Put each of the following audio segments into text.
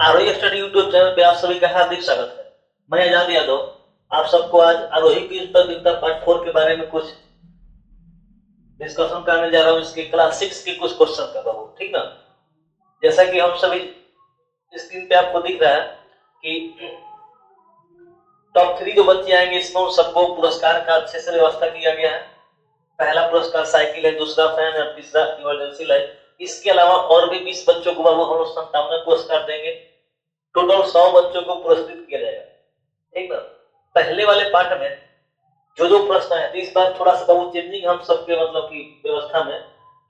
आरोही study YouTube channel पे आप सभी का हार्दिक स्वागत है। मैं आजाद यादव आप सबको आज आरोही की प्रतियोगिता पार्ट 4 के बारे में कुछ डिस्कशन करने जा रहा हूँ। इसके क्लास 6 के कुछ क्वेश्चन का बाबू, ठीक ना। जैसा कि हम सभी स्क्रीन पे आपको दिख रहा है कि टॉप 3 जो बच्चे आएंगे इसमें उन सबको पुरस्कार का अच्छे से व्यवस्था किया गया है। पहला पुरस्कार साइकिल है, दूसरा फैन है, तीसरा इमरजेंसी लाइट। इसके अलावा और भी 20 बच्चों को बाबू हम लोग 57 पुरस्कार देंगे। टोटल 100 बच्चों को पुरस्कृत किया जाएगा, ठीक ना। पहले वाले पार्ट में जो प्रश्न है, इस बार थोड़ा सा बहुत चेंजिंग हम सबके मतलब की व्यवस्था में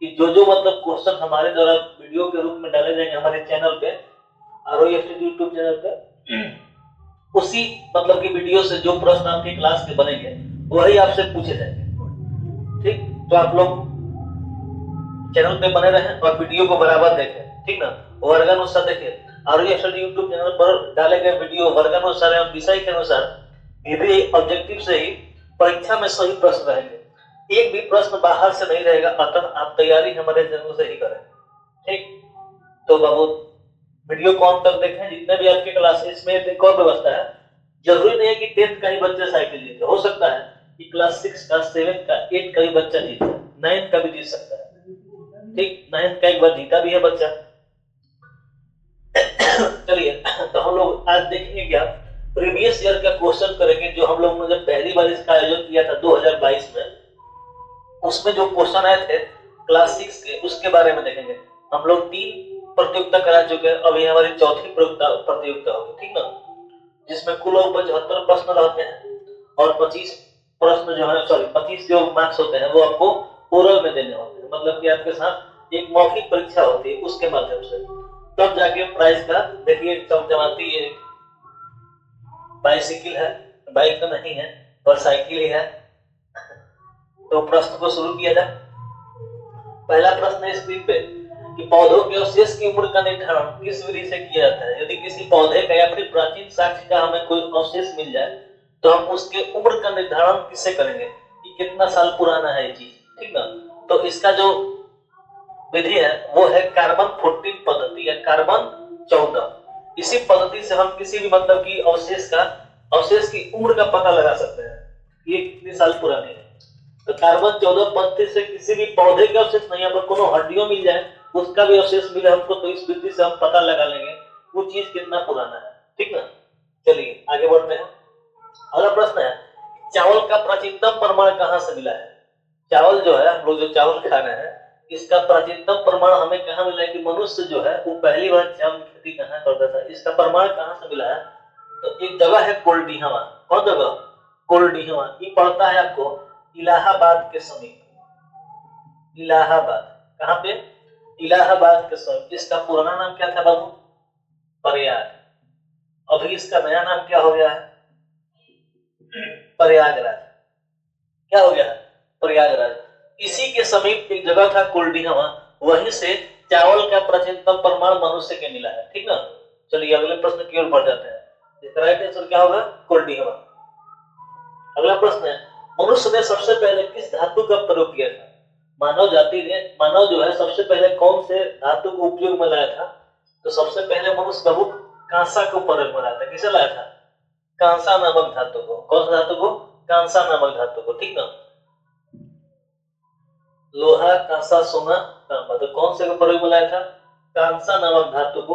कि जो मतलब क्वेश्चन हमारे द्वारा वीडियो के रूप में डाले जाएंगे हमारे चैनल पे, आरोही स्टडी यूट्यूब चैनल पे, उसी मतलब की वीडियो से जो प्रश्न आपके क्लास के बनेंगे वही आपसे पूछे जाएंगे, ठीक। तो आप लोग चैनल पे बने रहें और वीडियो को बराबर देखें, ठीक ना। वर्गानुसार देखिए, आरोही स्टडी यूट्यूब चैनल पर डाले गए वीडियो वर्गानुसार एवं विषय के अनुसार विधि ऑब्जेक्टिव से ही परीक्षा में सही प्रश्न रहेंगे। एक भी प्रश्न बाहर से नहीं रहेगा, अतः आप तैयारी हमारे चैनल से ही करें, ठीक। तो बाबू वीडियो को ऑन कर देखें, जितने भी आपके क्लास इसमें एक और व्यवस्था है। जरूरी नहीं है कि 10th का ही बच्चा साइकिल जीते, हो सकता है कि क्लास 6 का, 7 का, 8 का भी बच्चा जीते, 9th का भी जीत सकता है, ठीक। 9th का एक बार जीता भी है बच्चा। चलिए, तो हम लोग आज देखेंगे क्या प्रीवियस ईयर का क्वेश्चन करेंगे, जो हम लोग ने जब पहली बार इसका आयोजन किया था 2022 में, उसमें जो क्वेश्चन आए थे क्लास 6 के, उसके बारे में देखेंगे। हम लोग 3 प्रतियोगिता करा चुके हैं, अभी हमारी चौथी प्रतियोगिता होगी, ठीक ना, जिसमें कुल 75 प्रश्न रहते हैं और 25 प्रश्न जो है, सॉरी 25 जो मार्क्स होते हैं वो आपको ओरल में देने होते हैं। मतलब कि आपके साथ एक मौखिक परीक्षा होती है, उसके माध्यम से तब जाके प्राइज का देखिए चमचमाती ये बाइसिकल है, बाइक तो नहीं है और साइकिल ही है। तो प्रश्न को शुरू किया जाए। पहला प्रश्न है स्क्रीन पे कि पौधों के अवशेष की उम्र का निर्धारण किस विधि से किया जाता है। यदि किसी पौधे का या फिर प्राचीन साक्ष्य का हमें कोई अवशेष मिल जाए तो हम उसके उम्र का निर्धारण किससे करेंगे कि कितना साल पुराना है ये चीज, ठीक ना। तो इसका जो विधि है वो है कार्बन 14 पद्धति या कार्बन 14। इसी पद्धति से हम किसी भी मतलब की अवशेष की उम्र का पता लगा सकते हैं, ये कितने साल पुरानी है। तो कार्बन 14 पद्धति से किसी भी पौधे के अवशेष नहीं, अगर कोनो हड्डियों मिल जाए उसका भी अवशेष मिले हमको, तो इस विधि से हम पता लगा लेंगे वो चीज कितना पुराना है, ठीक ना। चलिए आगे बढ़ते हैं। अगला प्रश्न है चावल का प्राचीनतम प्रमाण कहाँ से मिला है। चावल जो है, हम लोग जो चावल खा रहे हैं, इसका प्राचीनतम प्रमाण हमें कहाँ मिला है कि मनुष्य जो है वो पहली बार चावल की खेती कहाँ करता था, इसका प्रमाण कहाँ से मिला है। तो एक जगह है कोल्डिहवा। कौन जगह? कोल्डिहवा। ये पड़ता है आपको इलाहाबाद के समीप। इलाहाबाद कहाँ पे? इलाहाबाद के समीप। इसका पुराना नाम क्या था बाबू? प्रयाग। अभी इसका नया नाम क्या हो गया है? प्रयागराज। क्या हो गया? प्रयागराज। इसी के समीप एक जगह था कोल्डिहवा, वहीं से चावल का प्राचीनतम प्रमाण मनुष्य के मिला है, ठीक ना। चलिए अगले प्रश्न की ओर बढ़ जाते हैं। इसका राइट आंसर क्या होगा? कोल्डिहवा। अगला प्रश्न है मनुष्य ने सबसे पहले किस धातु का प्रयोग किया था। मानव जो है सबसे पहले कौन से धातु को उपयोग में लाया था। तो सबसे पहले मनुष्य बाबू कांसा को प्रयोग में लाया था। किसे लाया था? कांसा नामक धातु को। कौन सा धातु को? कांसा नामक धातु को, ठीक ना। लोहा, कांसा, सोना, तांबा, तो कौन से को प्रयोग में लाया था? कांसा नामक धातु को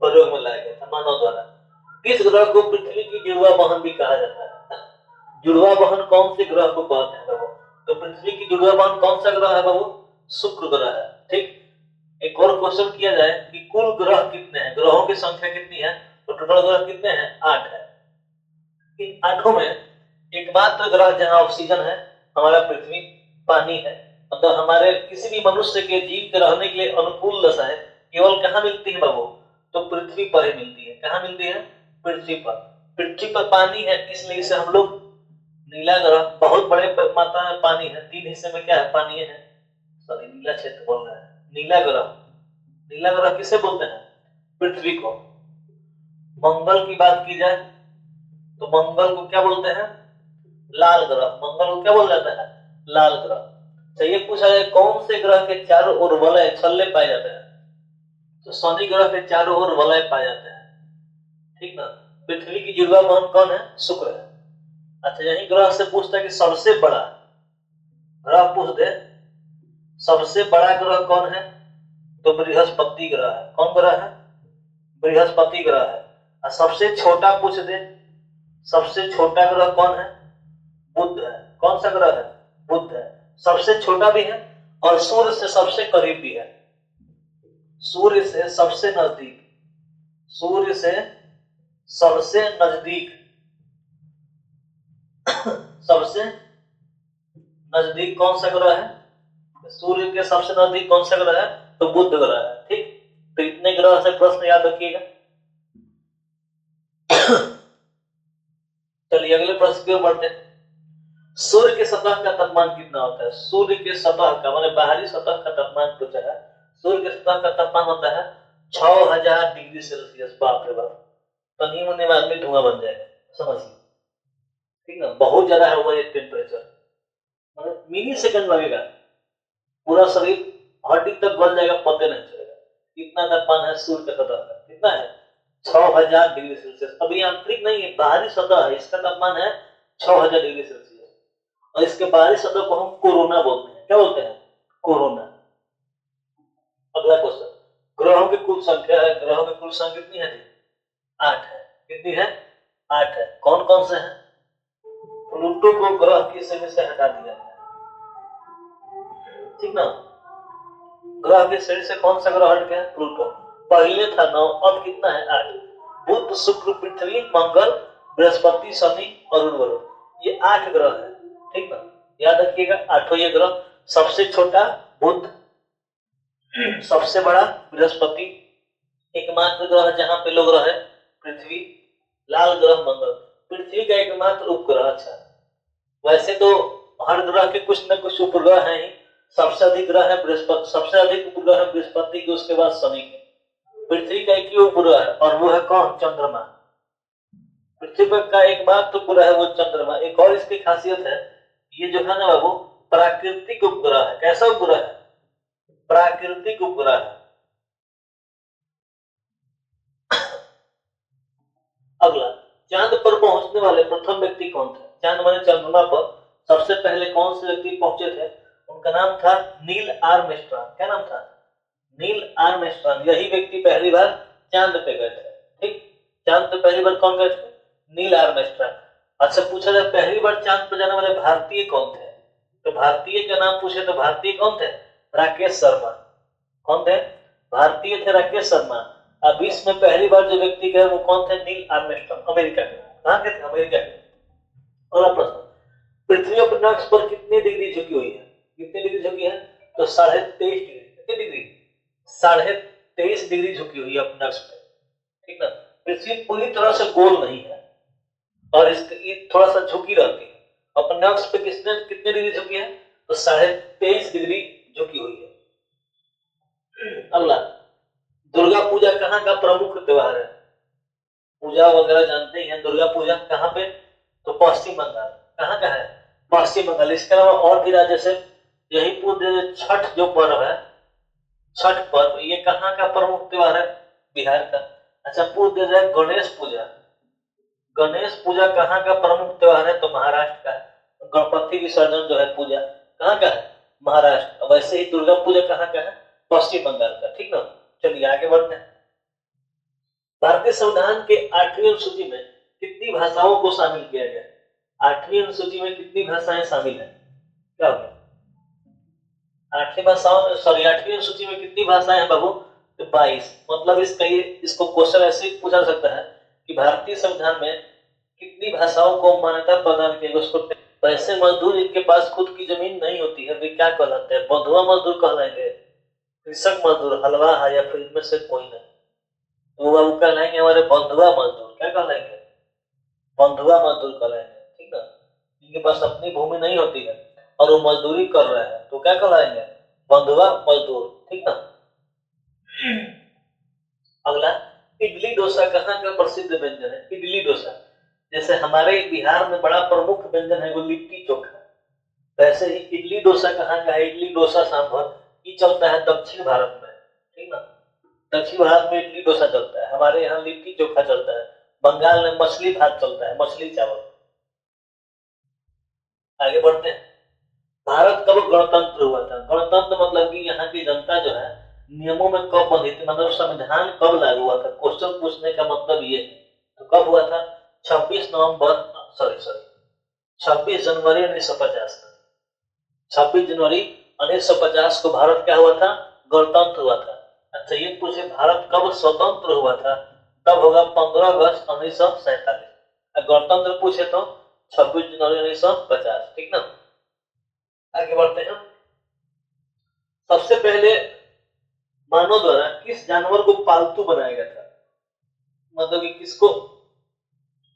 प्रयोग में लाया गया था मानव द्वारा। किस ग्रह को पृथ्वी की जुड़वा बहन भी कहा जाता है। जुड़वा बहन कौन से ग्रह को कहते हैं बाबू? तो पृथ्वी की जुड़वा बहन कौन सा ग्रह है बाबू? शुक्र ग्रह है, ठीक। एक और क्वेश्चन किया जाए कि कुल ग्रह कितने हैं, ग्रहों की संख्या कितनी है। तो टोटल ग्रह कितने हैं? 8 है। इन 8 में एकमात्र ग्रह जहां ऑक्सीजन है हमारा पृथ्वी, पानी है, मतलब हमारे किसी भी मनुष्य के जीवित रहने के लिए अनुकूल दशाएं केवल कहां मिलती है बाबू? तो पृथ्वी पर ही मिलती है। कहां मिलती है? पृथ्वी पर। पृथ्वी पर पानी है, इसलिए इसे हम लोग नीला ग्रह, बहुत बड़े मात्रा में पानी है, 3 हिस्से में क्या है? पानी है, सॉरी नीला क्षेत्र बोल रहा है, नीला ग्रह। नीला ग्रह किसे बोलते हैं? पृथ्वी को। मंगल की बात की जाए तो मंगल को क्या बोलते हैं? लाल ग्रह। मंगल को क्या बोला जाता है? लाल ग्रह। चाहिए पूछा जाए कौन से ग्रह के चारों ओर वलय छल्ले पाए जाते हैं। तो शनि ग्रह के चारों ओर वलय पाए जाते हैं। ठीक ना। पृथ्वी की जुड़वा बहन कौन है? शुक्र है। अच्छा, यही ग्रह से पूछता है कि सबसे बड़ा ग्रह पूछ दे, सबसे बड़ा ग्रह कौन है? तो बृहस्पति ग्रह है। कौन ग्रह है? बृहस्पति ग्रह है। और सबसे छोटा पूछ दे, सबसे छोटा ग्रह कौन है? बुध है। कौन सा ग्रह है? बुध है। सबसे छोटा भी है और सूर्य से सबसे करीब भी है। सूर्य से सबसे नजदीक, सूर्य से सबसे नजदीक, सबसे नजदीक कौन सा ग्रह है? सूर्य के सबसे नजदीक कौन सा ग्रह है? तो बुध ग्रह है। ठीक, तो इतने ग्रह से प्रश्न याद रखिएगा। चलिए अगले प्रश्न की ओर बढ़ते हैं। सूर्य के सतह का तापमान कितना होता है? सूर्य के सतह का माने बाहरी सतह का तापमान पूछा है। सूर्य के सतह का तापमान होता है 6000 डिग्री सेल्सियस। बाप रे बाप, तनी मुन्ने में आदमी धुआं बन जाएगा, समझिए। ठीक ना, बहुत ज्यादा है वो ये टेम्परेचर, मतलब मिली सेकंड लगेगा, पूरा शरीर हड्डी तक गल जाएगा, पता नहीं चलेगा। कितना तापमान है सूर्य के सतह का? कितना है? 6000 डिग्री सेल्सियस। अभी आंतरिक नहीं है, बाहरी सतह है, इसका तापमान है 6000 डिग्री सेल्सियस। और इसके बाहरी सतह को हम कोरोना बोलते हैं। क्या बोलते हैं? कोरोना। अगला क्वेश्चन, ग्रहों की कुल संख्या है। ग्रहों की कुल संख्या कितनी है? 8 है। कितनी है? 8 है। कौन कौन से हैं? प्लूटो को ग्रह की श्रेणी से हटा दिया गया, ठीक ना। ग्रह की श्रेणी से कौन सा ग्रह हट गया? प्लूटो। पहले था 9, अब कितना है? 8। बुध, शुक्र, पृथ्वी, मंगल, बृहस्पति, शनि और उर्वरु, ये 8 ग्रह है। ठीक ना, याद रखिएगा 8 ये ग्रह। सबसे छोटा बुध, सबसे बड़ा बृहस्पति, एकमात्र ग्रह जहां पे लोग रहे पृथ्वी, लाल ग्रह मंगल, पृथ्वी का एकमात्र उपग्रह। अच्छा, वैसे तो हर ग्रह के कुछ न कुछ उपग्रह हैं ही। सबसे अधिक ग्रह है बृहस्पति, सबसे अधिक उपग्रह है बृहस्पति के, उसके बाद शनि के। पृथ्वी का एक ही उपग्रह है और वो है कौन? चंद्रमा। पृथ्वी का एकमात्र उपग्रह है वो चंद्रमा। एक और इसकी खासियत है, ये जो है ना बाबू, प्राकृतिक उपग्रह है। कैसा उपग्रह है? प्राकृतिक उपग्रह है। अगला, चांद पर पहुंचने वाले प्रथम व्यक्ति कौन थे? चांद माने चंद्रमा पर सबसे पहले कौन से व्यक्ति पहुंचे थे? उनका नाम था नील आर्मस्ट्रांग। क्या नाम था? Neil Armstrong. यही व्यक्ति पहली बार चांद पे गए थे। ठीक, चांद पे पहली बार कौन गए थे? Neil Armstrong. अच्छा, पूछा जाए पहली बार चांद पर जाने वाले भारतीय कौन थे? तो भारतीय का नाम पूछे तो भारतीय कौन थे? राकेश शर्मा। कौन थे? भारतीय थे राकेश शर्मा। अब विश्व में पहली बार जो व्यक्ति गए वो कौन थे? नील आर्मस्ट्रांग, अमेरिका के। कहां के थे? अमेरिका के। अगला प्रश्न, पृथ्वी अपने अक्ष पर कितनी डिग्री झुकी हुई है? कितनी डिग्री झुकी है? तो 23.5 डिग्री। कितनी डिग्री? 23.5 डिग्री झुकी हुई है अपने अक्ष पे। ठीक ना, पृथ्वी पूरी तरह से गोल नहीं है और इसकी थोड़ा सा झुकी रहती है। अपने अक्ष पे कितने डिग्री झुकी है? तो 23.5 डिग्री झुकी हुई है। अगला, दुर्गा पूजा कहाँ का प्रमुख त्योहार है? पूजा वगैरह जानते ही हैं। दुर्गा पूजा कहाँ पे? तो पश्चिम बंगाल। कहाँ का है? पश्चिम बंगाल। इसके अलावा और भी राज्य से यही पूरे छठ जो पर्व है, छठ पर्व, ये कहाँ का प्रमुख त्योहार है? बिहार का। अच्छा, पूछ दे जाए गणेश पूजा। गणेश पूजा कहाँ का प्रमुख त्योहार है? तो महाराष्ट्र का है। गणपति विसर्जन जो है पूजा कहाँ का है? महाराष्ट्र। वैसे ही दुर्गा पूजा कहाँ का है? पश्चिम बंगाल का। ठीक ना, चलिए आगे बढ़ते हैं। भारतीय संविधान के 8वीं अनुसूची में कितनी भाषाओं को शामिल किया गया? 8वीं अनुसूची में कितनी भाषाएं शामिल है? क्या हो गया? 8वीं अनुसूची में कितनी भाषाएं हैं बाबू? तो 22। मतलब इसको क्वेश्चन ऐसे पूछा सकता है कि भारतीय संविधान में कितनी भाषाओं को मान्यता प्रदान की गई। वैसे मजदूर जिनके पास खुद की जमीन नहीं होती है वे क्या कहलाते हैं? बंधुआ मजदूर कहलाएंगे, कृषक मजदूर, हलवा या फिर इनमें से कोई नहीं। वो बाबू कहलाएंगे हमारे बंधुआ मजदूर। क्या कहलाएंगे? बंधुआ मजदूर कहलाएंगे। ठीक ना, जिनके पास अपनी भूमि नहीं होती है और वो मजदूरी कर रहे हैं तो क्या कहलाएंगे? बंधुआ मजदूर। ठीक ना। अगला, इडली डोसा कहाँ का प्रसिद्ध व्यंजन है? इडली डोसा, जैसे हमारे बिहार में बड़ा प्रमुख व्यंजन है वो लिट्टी चोखा, वैसे ही इडली डोसा कहाँ का है? इडली डोसा सांभर ये चलता है दक्षिण भारत में। ठीक ना, दक्षिण भारत में इडली डोसा चलता है, हमारे यहाँ लिट्टी चोखा चलता है। बंगाल में मछली भात चलता है, मछली चावल। आगे बढ़ते हैं। भारत कब गणतंत्र हुआ था? गणतंत्र मतलब कि यहाँ की जनता जो है नियमों में कब बंधी थी, मतलब संविधान कब लागू हुआ था। क्वेश्चन पूछने का मतलब ये है। तो कब हुआ था? 26 नवंबर, सॉरी 26 जनवरी 1950 में। 26 जनवरी 1950 को भारत क्या हुआ था? गणतंत्र हुआ था। अच्छा ये पूछे भारत कब स्वतंत्र हुआ था? तब होगा 15 अगस्त 1947। गणतंत्र पूछे तो 26 जनवरी 1950, ठीक ना। आगे बढ़ते हैं। सबसे पहले मानव द्वारा किस जानवर को पालतू बनाया गया था? मतलब कि किसको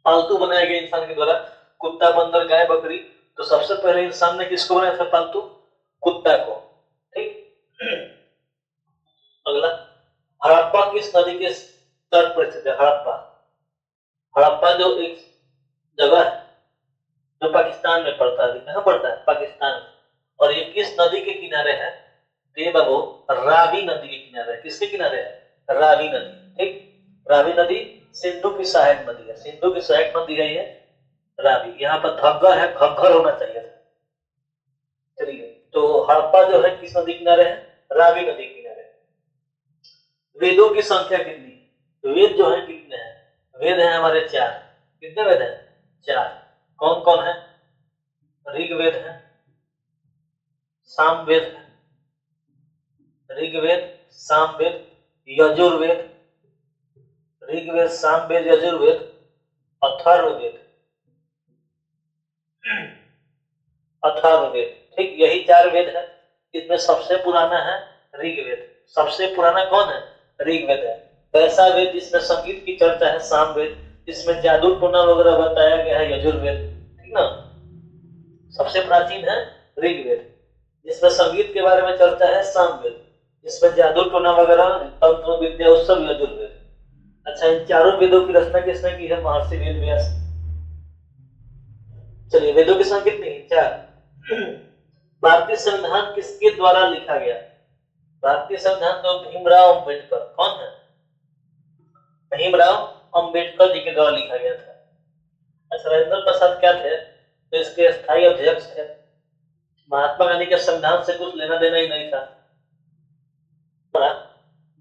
पालतू बनाया गया इंसान के द्वारा? कुत्ता, बंदर, गाय, बकरी। तो सबसे पहले इंसान ने किसको बनाया था पालतू? कुत्ता को, ठीक। अगला, हड़प्पा किस नदी के तट पर स्थित है? हड़प्पा, हड़प्पा जो एक जगह है जो पाकिस्तान में पड़ता है। कहाँ पड़ता है? पाकिस्तान में। और ये किस नदी के किनारे है? ये बाबू रावी नदी के किनारे है। किसके किनारे है? रावी नदी, ठीक। रावी नदी सिंधु की सहायक नदी है, सिंधु की सहायक नदी है ये रावी। यहाँ पर घग्गर है, घग्गर होना चाहिए था। चलिए, तो हड़प्पा जो है किस नदी किनारे है? रावी नदी किनारे। वेदों की संख्या कितनी? वेद जो है कितने हैं? वेद है हमारे 4। कितने वेद हैं? 4। कौन कौन है? ऋग्वेद है, सामवेद है, ऋग्वेद, सामवेद, यजुर्वेद, ऋग्वेद, सामवेद, यजुर्वेद, अथर्ववेद, अथर्ववेद, ठीक। यही 4 वेद है। इसमें सबसे पुराना है ऋग्वेद। सबसे पुराना कौन है? ऋग्वेद है। वैसा वेद जिसमें संगीत की चर्चा है सामवेद, जिसमें जादू टोना वगैरह बताया गया है यजुर्वेद, ठीक ना। सबसे प्राचीन है ऋग्वेद, जिसमें संगीत के बारे में चर्चा है सामवेद, जिसमें जादू टोना वगैरह तंत्र विद्या उस सब यजुर्वेद। अच्छा, इन चारों वेदों की रचना किसने की है? महर्षि वेद व्यास। चलिए, वेदों की संख्या कितनी? 4। भारतीय संविधान किसके द्वारा लिखा गया? भारतीय संविधान तो भीमराव अम्बेडकर। कौन है? भीमराव अम्बेडकर जी के द्वारा लिखा गया था। अच्छा, राजेंद्र प्रसाद क्या थे? तो इसके स्थायी अध्यक्ष थे। महात्मा गांधी के संविधान से कुछ लेना देना ही नहीं था।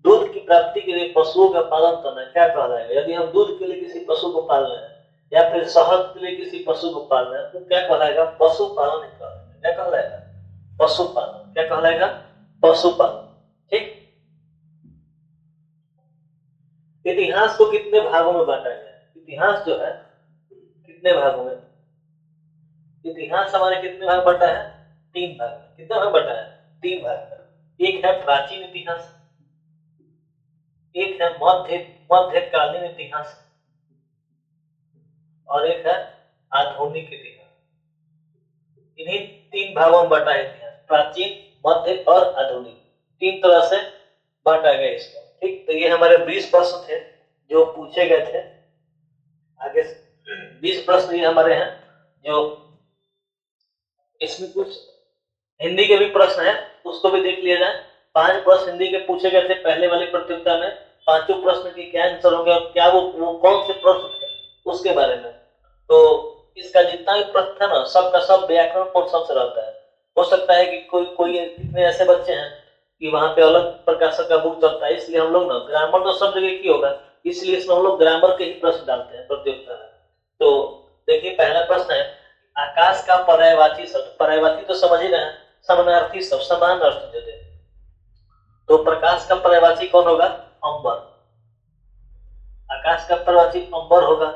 दूध की प्राप्ति के लिए पशुओं का पालन करना क्या कहलाएगा? यदि हम दूध के लिए किसी पशु को पाल रहे हैं या फिर शहद के लिए किसी पशु को पाल रहे हैं तो क्या कहलाएगा? पशुपालन कहलाएगा। क्या कहलाएगा? पशुपालन। क्या कहलाएगा? पशुपालन, ठीक। इतिहास को कितने भागों में बांटा गया? इतिहास जो है कितने भागों में? इतिहास हमारे कितने भाग बटा है? 3 भाग में। कितने भाग बटा है? 3 भाग में। एक है प्राचीन इतिहास, एक है मध्यकालीन इतिहास, और एक है आधुनिक इतिहास। इन्हीं 3 भागों में बटा है इतिहास, प्राचीन, मध्य और आधुनिक। 3 तरह से बांटा गया इसको, ठीक। तो ये हमारे 20 प्रश्न थे जो पूछे गए थे। आगे 20 प्रश्न ये हमारे हैं जो, इसमें कुछ हिंदी के भी प्रश्न है, उसको भी देख लिया जाए। 5 प्रश्न हिंदी के पूछे गए थे पहले वाली प्रतियोगिता में। 5 प्रश्न के क्या आंसर होंगे और क्या वो कौन से प्रश्न थे उसके बारे में। तो इसका जितना भी प्रश्न था ना, सबका सब व्याकरण पोर्शन से रहता है। हो सकता है कि कोई इतने ऐसे बच्चे हैं कि वहां पे अलग प्रकाशक का बुक चलता है, इसलिए हम लोग ना ग्रामर तो सब जगह की होगा, इसलिए इसमें हम लोग ग्रामर के ही प्रश्न डालते हैं प्रतियोगिता में। तो देखिए, पहला प्रश्न है, आकाश का पर्यायवाची शब्द। पर्यायवाची तो समझ ही रहे हैं, समानार्थी शब्द, समान अर्थ देते। तो प्रकाश का पर्यायवाची कौन होगा? अंबर। आकाश का पर्यायवाची अंबर होगा।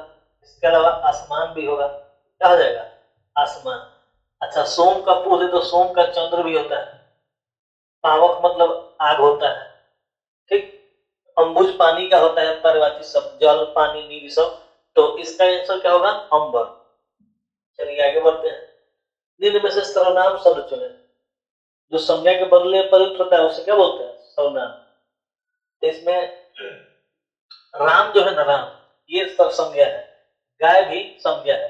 इसके अलावा आसमान भी होगा। क्या हो जाएगा? आसमान। अच्छा, सोम का पूछ तो सोम का चंद्र भी होता है। पावक मतलब आग होता है, ठीक। अंबुज पानी का होता है पर्यायवाची शब्द, जल, पानी, नीर सब। तो इसका आंसर क्या होगा? अंबर। चलिए आगे बढ़ते हैं। निम्न में से सर्वनाम शब्द चुने। जो संज्ञा के बदले प्रयुक्त होता है उसे क्या बोलते हैं? सर्वनाम। तो इसमें राम जो है ना, राम, ये सब संज्ञा है। गाय भी संज्ञा है।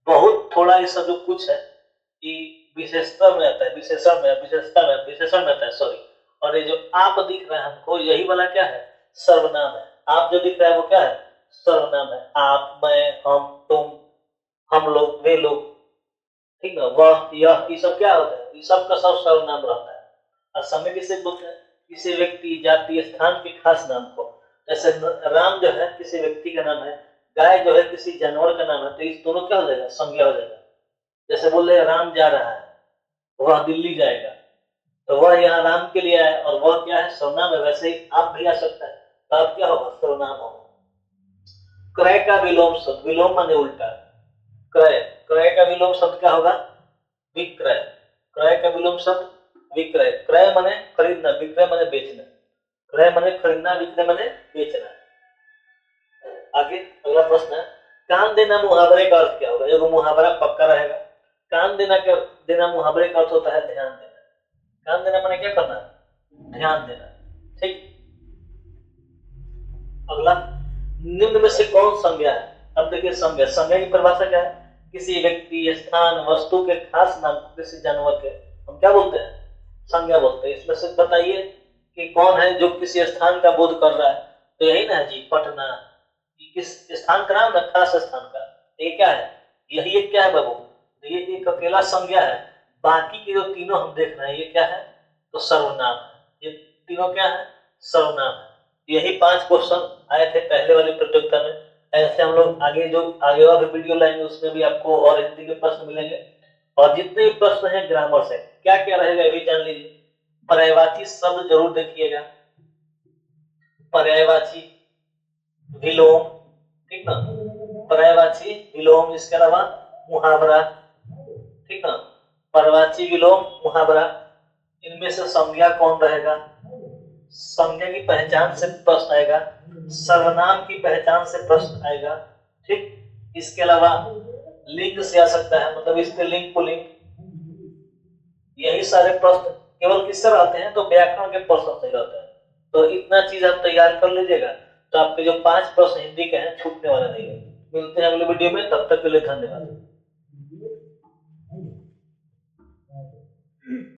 बहुत थोड़ा इसका जो कुछ है कि विशेषता में आता है, विशेषण में, विशेषता में, विशेषण में आता है, सॉरी। और ये जो आप दिख रहा है हमको, यही वाला क्या है? सर्वनाम है। आप जो दिख रहा है वो क्या है? सर्वनाम। सर्वनाम है। आप, मैं, हम, तुम, हम लोग, वे लोग, ठीक ना, वह, यह, ये सब क्या होता है, ये सब का सब सर्वनाम रहता है। और समय किसे बोलते हैं, किसी व्यक्ति, जाति, स्थान के खास नाम को। जैसे राम जो है किसी व्यक्ति का नाम है, गाय जो है किसी जानवर का नाम है, तो इस दोनों क्या हो जाएगा, संज्ञा हो जाएगा। जैसे बोल रहे राम जा रहा है, वह दिल्ली जाएगा, तो वह यहाँ राम के लिए आया और वह क्या है, सर्वनाम है। वैसे ही आप भी आ सकता है, तो आप क्या होगा, सर्वनाम होगा। क्रय का विलोम शब्द, विलोम माने उल्टा, क्रय, क्रय का विलोम शब्द क्या होगा, विक्रय। क्रय का विलोम शब्द विक्रय। क्रय माने खरीदना, विक्रय माने बेचना। क्रय माने खरीदना, विक्रय माने बेचना। आगे अगला प्रश्न है, कान देना मुहावरे का अर्थ क्या होगा। एगो मुहावरा पक्का रहेगा। कान देना मुहावरे का अर्थ होता है ध्यान देना। कान देना माने क्या करना, ध्यान देना, ठीक। अगला, निम्न में से कौन संज्ञा है। अब देखिए संज्ञा, संज्ञा की परिभाषा क्या है, किसी व्यक्ति, स्थान, वस्तु के खास नाम को किसी जानवर के हम क्या बोलते हैं, संज्ञा बोलते हैं। इसमें से बताइए कि कौन है जो किसी स्थान का बोध कर रहा है। तो यही ना जी, पटना, किस स्थान का नाम है, खास स्थान का। ये क्या है, यही एक क्या है बाबू, ये एक अकेला संज्ञा है। बाकी के जो तीनों हम देख रहे हैं ये क्या है, तो सर्वनाम है। ये तीनों क्या है, सर्वनाम है। यही 5 क्वेश्चन आए थे पहले वाले प्रतियोगिता में। ऐसे हम लोग आगे और वीडियो लाएंगे, उसमें भी आपको और हिंदी के प्रश्न मिलेंगे। और जितने भी प्रश्न हैं ग्रामर से, क्या क्या रहेगा ये भी जान लीजिए। पर्यायवाची शब्द जरूर देखिएगा, पर्यायवाची, विलोम, ठीक ना, पर्यायवाची, विलोम, इसके अलावा मुहावरा, ठीक ना, पर्यायवाची, विलोम, मुहावरा। इनमें से संज्ञा कौन रहेगा, संज्ञा की पहचान से प्रश्न आएगा, सर्वनाम की पहचान से प्रश्न आएगा, ठीक। इसके अलावा लिंग से आ सकता है, मतलब स्त्रीलिंग पुल्लिंग। यही सारे प्रश्न केवल किससे रहते हैं, तो व्याकरण के प्रश्न से रहते हैं। तो इतना चीज आप तैयार कर लीजिएगा, तो आपके जो 5 प्रश्न हिंदी के हैं छूटने वाले नहीं है। मिलते हैं अगले वीडियो में, तब तक के लिए धन्यवाद।